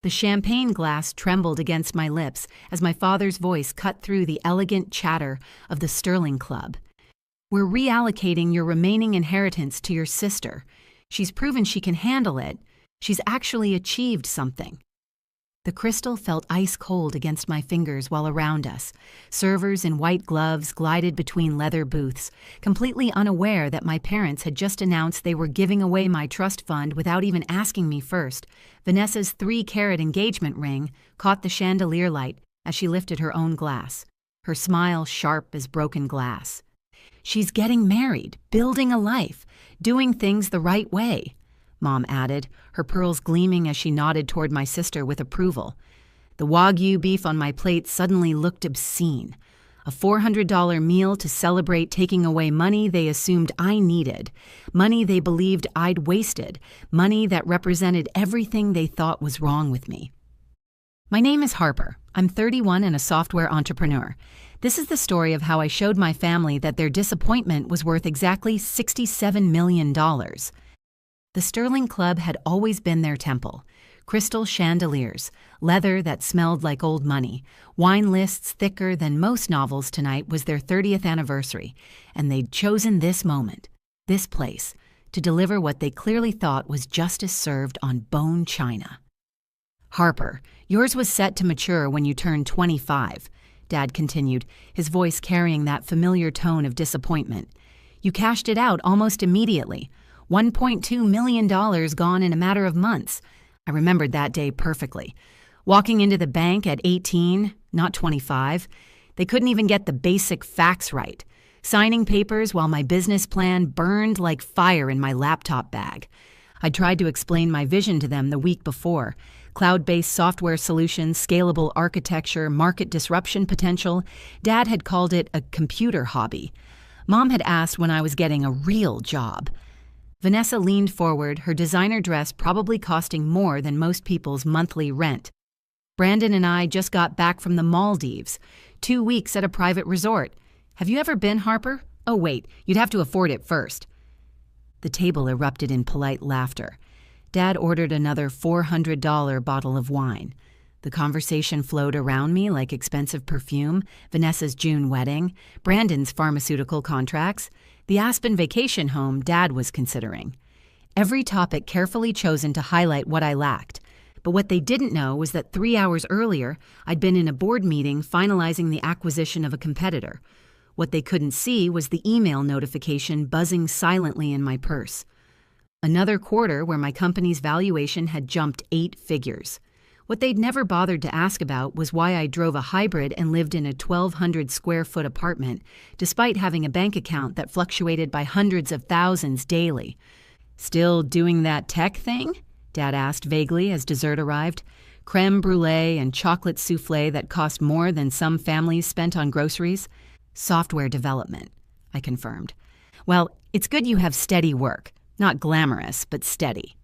The champagne glass trembled against my lips as my father's voice cut through the elegant chatter of the Sterling Club. "We're reallocating your remaining inheritance to your sister. She's proven she can handle it. She's actually achieved something." The crystal felt ice cold against my fingers while around us. Servers in white gloves glided between leather booths, completely unaware that my parents had just announced they were giving away my trust fund without even asking me first. Vanessa's 3-carat engagement ring caught the chandelier light as she lifted her own glass, her smile sharp as broken glass. "She's getting married, building a life, doing things the right way," Mom added, her pearls gleaming as she nodded toward my sister with approval. The Wagyu beef on my plate suddenly looked obscene. A $400 meal to celebrate taking away money they assumed I needed, money they believed I'd wasted, money that represented everything they thought was wrong with me. My name is Harper. I'm 31 and a software entrepreneur. This is the story of how I showed my family that their disappointment was worth exactly $67 million. The Sterling Club had always been their temple. Crystal chandeliers, leather that smelled like old money, wine lists thicker than most novels. Tonight was their 30th anniversary, and they'd chosen this moment, this place, to deliver what they clearly thought was justice served on bone china. "Harper, yours was set to mature when you turned 25, Dad continued, his voice carrying that familiar tone of disappointment. "You cashed it out almost immediately. $1.2 million gone in a matter of months. I remembered that day perfectly. Walking into the bank at 18, not 25. They couldn't even get the basic facts right. Signing papers while my business plan burned like fire in my laptop bag. I tried to explain my vision to them the week before. Cloud-based software solutions, scalable architecture, market disruption potential. Dad had called it a computer hobby. Mom had asked when I was getting a real job. Vanessa leaned forward, her designer dress probably costing more than most people's monthly rent. "Brandon and I just got back from the Maldives. 2 weeks at a private resort. Have you ever been, Harper? Oh, wait, you'd have to afford it first." The table erupted in polite laughter. Dad ordered another $400 bottle of wine. The conversation flowed around me like expensive perfume, Vanessa's June wedding, Brandon's pharmaceutical contracts, the Aspen vacation home Dad was considering. Every topic carefully chosen to highlight what I lacked. But what they didn't know was that 3 hours earlier, I'd been in a board meeting finalizing the acquisition of a competitor. What they couldn't see was the email notification buzzing silently in my purse. Another quarter where my company's valuation had jumped 8 figures. What they'd never bothered to ask about was why I drove a hybrid and lived in a 1,200 square foot apartment, despite having a bank account that fluctuated by hundreds of thousands daily. "Still doing that tech thing?" Dad asked vaguely as dessert arrived. "Creme brulee and chocolate souffle that cost more than some families spent on groceries?" "Software development," I confirmed. "Well, it's good you have steady work. Not glamorous, but steady."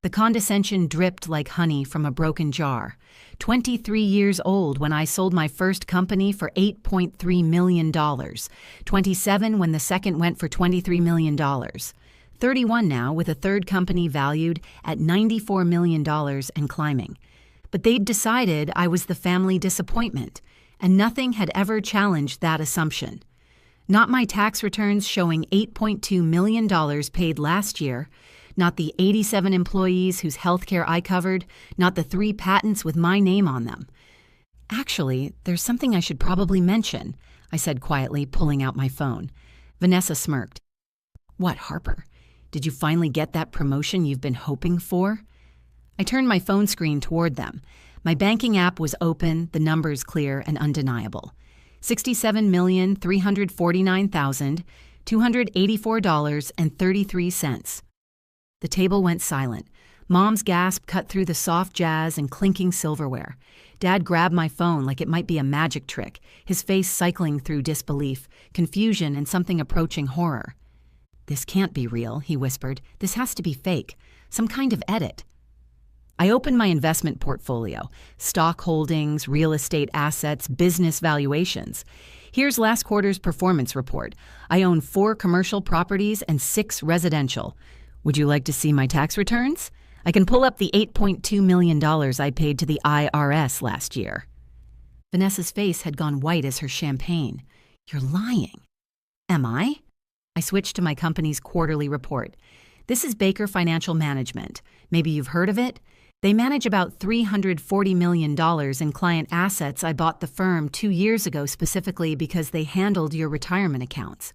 The condescension dripped like honey from a broken jar. 23 years old when I sold my first company for $8.3 million. 27 when the second went for $23 million. 31 now with a third company valued at $94 million and climbing. But they'd decided I was the family disappointment, and nothing had ever challenged that assumption. Not my tax returns showing $8.2 million paid last year, not the 87 employees whose healthcare I covered, not the 3 patents with my name on them. "Actually, there's something I should probably mention," I said quietly, pulling out my phone. Vanessa smirked. "What, Harper? Did you finally get that promotion you've been hoping for?" I turned my phone screen toward them. My banking app was open, the numbers clear and undeniable. $67,349,284.33. The table went silent. Mom's gasp cut through the soft jazz and clinking silverware. Dad grabbed my phone like it might be a magic trick, his face cycling through disbelief, confusion, and something approaching horror. "This can't be real," he whispered. "This has to be fake. Some kind of edit." I opened my investment portfolio, stock holdings, real estate assets, business valuations. Here's last quarter's performance report. I own 4 commercial properties and 6 residential. Would you like to see my tax returns? I can pull up the $8.2 million I paid to the IRS last year." Vanessa's face had gone white as her champagne. "You're lying." "Am I?" I switched to my company's quarterly report. "This is Baker Financial Management. Maybe you've heard of it? They manage about $340 million in client assets. I bought the firm 2 years ago specifically because they handled your retirement accounts."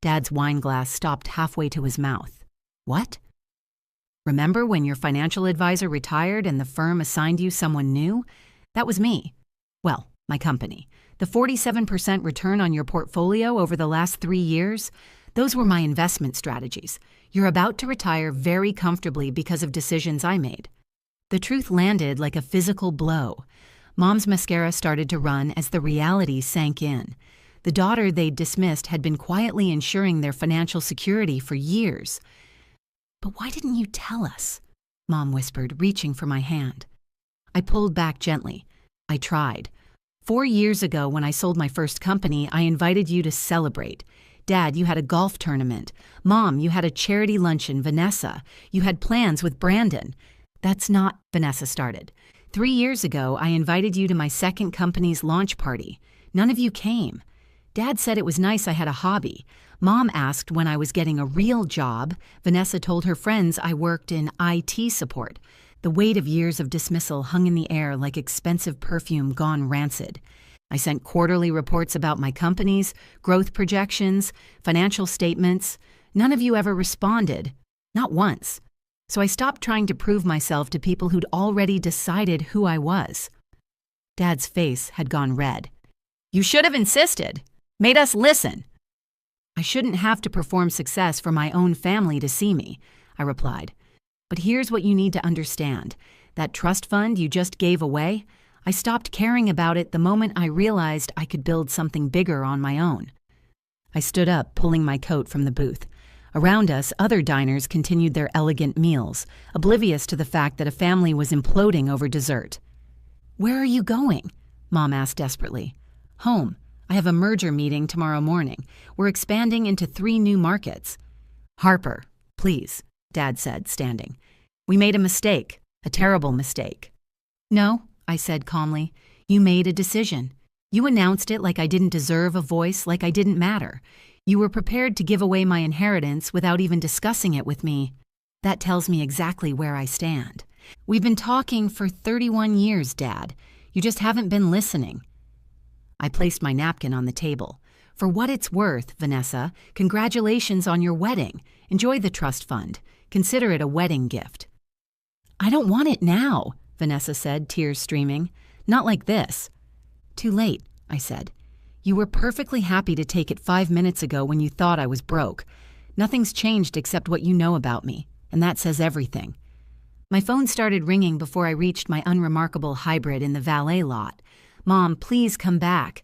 Dad's wine glass stopped halfway to his mouth. "What? Remember when your financial advisor retired and the firm assigned you someone new? That was me. Well, my company. The 47% return on your portfolio over the last 3 years? Those were my investment strategies. You're about to retire very comfortably because of decisions I made." The truth landed like a physical blow. Mom's mascara started to run as the reality sank in. The daughter they'd dismissed had been quietly ensuring their financial security for years. "But why didn't you tell us?" Mom whispered, reaching for my hand. I pulled back gently. "I tried. 4 years ago, when I sold my first company, I invited you to celebrate. Dad, you had a golf tournament. Mom, you had a charity luncheon. Vanessa, you had plans with Brandon." "That's not," Vanessa started. 3 years ago, I invited you to my second company's launch party. None of you came. Dad said it was nice I had a hobby. Mom asked when I was getting a real job. Vanessa told her friends I worked in IT support. The weight of years of dismissal hung in the air like expensive perfume gone rancid. I sent quarterly reports about my companies, growth projections, financial statements. None of you ever responded. Not once. So I stopped trying to prove myself to people who'd already decided who I was. Dad's face had gone red. "You should have insisted. Made us listen." "I shouldn't have to perform success for my own family to see me," I replied. "But here's what you need to understand. That trust fund you just gave away, I stopped caring about it the moment I realized I could build something bigger on my own." I stood up, pulling my coat from the booth. Around us, other diners continued their elegant meals, oblivious to the fact that a family was imploding over dessert. "Where are you going?" Mom asked desperately. "Home. I have a merger meeting tomorrow morning. We're expanding into 3 new markets." "Harper, please," Dad said, standing. "We made a mistake, a terrible mistake." "No," I said calmly. "You made a decision. You announced it like I didn't deserve a voice, like I didn't matter. You were prepared to give away my inheritance without even discussing it with me. That tells me exactly where I stand. We've been talking for 31 years, Dad. You just haven't been listening." I placed my napkin on the table. "For what it's worth, Vanessa, congratulations on your wedding. Enjoy the trust fund. Consider it a wedding gift." "I don't want it now," Vanessa said, tears streaming. "Not like this." "Too late," I said. "You were perfectly happy to take it 5 minutes ago when you thought I was broke. Nothing's changed except what you know about me, and that says everything." My phone started ringing before I reached my unremarkable hybrid in the valet lot. "Mom, please come back."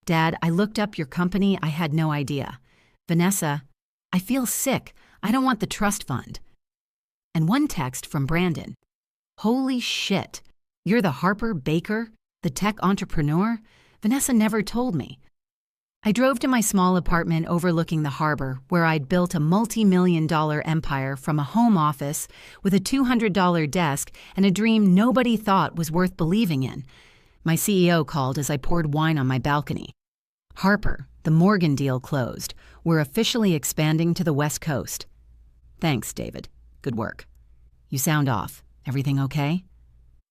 "Dad, I looked up your company. I had no idea." "Vanessa, I feel sick. I don't want the trust fund." And one text from Brandon. "Holy shit. You're the Harper Baker, the tech entrepreneur? Vanessa never told me." I drove to my small apartment overlooking the harbor, where I'd built a multi-million-dollar empire from a home office with a $200 desk and a dream nobody thought was worth believing in. My CEO called as I poured wine on my balcony. "Harper, the Morgan deal closed. We're officially expanding to the West Coast." "Thanks, David. Good work." "You sound off. Everything okay?"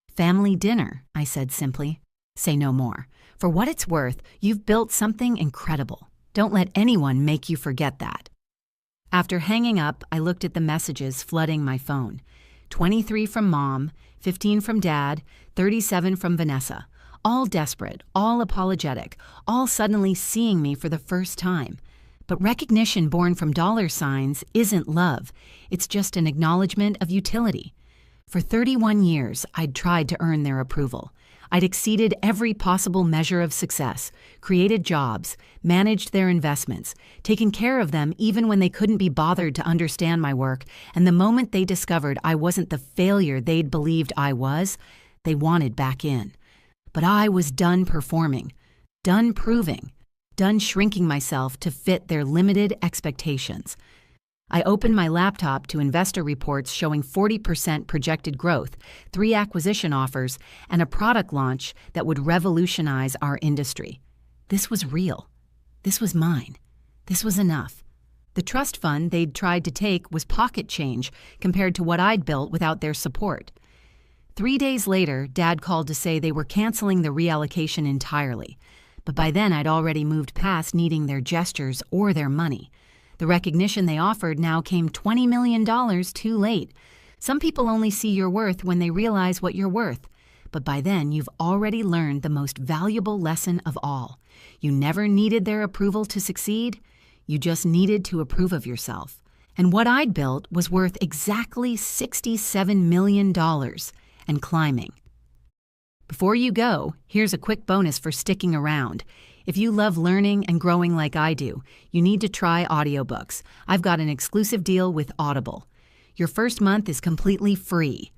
"Family dinner," I said simply. "Say no more. For what it's worth, you've built something incredible. Don't let anyone make you forget that." After hanging up, I looked at the messages flooding my phone. 23 from Mom, 15 from Dad, 37 from Vanessa. All desperate, all apologetic, all suddenly seeing me for the first time. But recognition born from dollar signs isn't love. It's just an acknowledgement of utility. For 31 years, I'd tried to earn their approval. I'd exceeded every possible measure of success, created jobs, managed their investments, taken care of them even when they couldn't be bothered to understand my work, and the moment they discovered I wasn't the failure they'd believed I was, they wanted back in. But I was done performing, done proving, done shrinking myself to fit their limited expectations. I opened my laptop to investor reports showing 40% projected growth, 3 acquisition offers, and a product launch that would revolutionize our industry. This was real. This was mine. This was enough. The trust fund they'd tried to take was pocket change compared to what I'd built without their support. 3 days later, Dad called to say they were canceling the reallocation entirely. But by then, I'd already moved past needing their gestures or their money. The recognition they offered now came $20 million too late. Some people only see your worth when they realize what you're worth. But by then, you've already learned the most valuable lesson of all. You never needed their approval to succeed. You just needed to approve of yourself. And what I'd built was worth exactly $67 million and climbing. Before you go, here's a quick bonus for sticking around. If you love learning and growing like I do, you need to try audiobooks. I've got an exclusive deal with Audible. Your first month is completely free.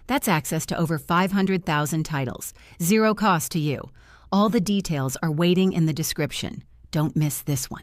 That's access to over 500,000 titles, 0 cost to you. All the details are waiting in the description. Don't miss this one.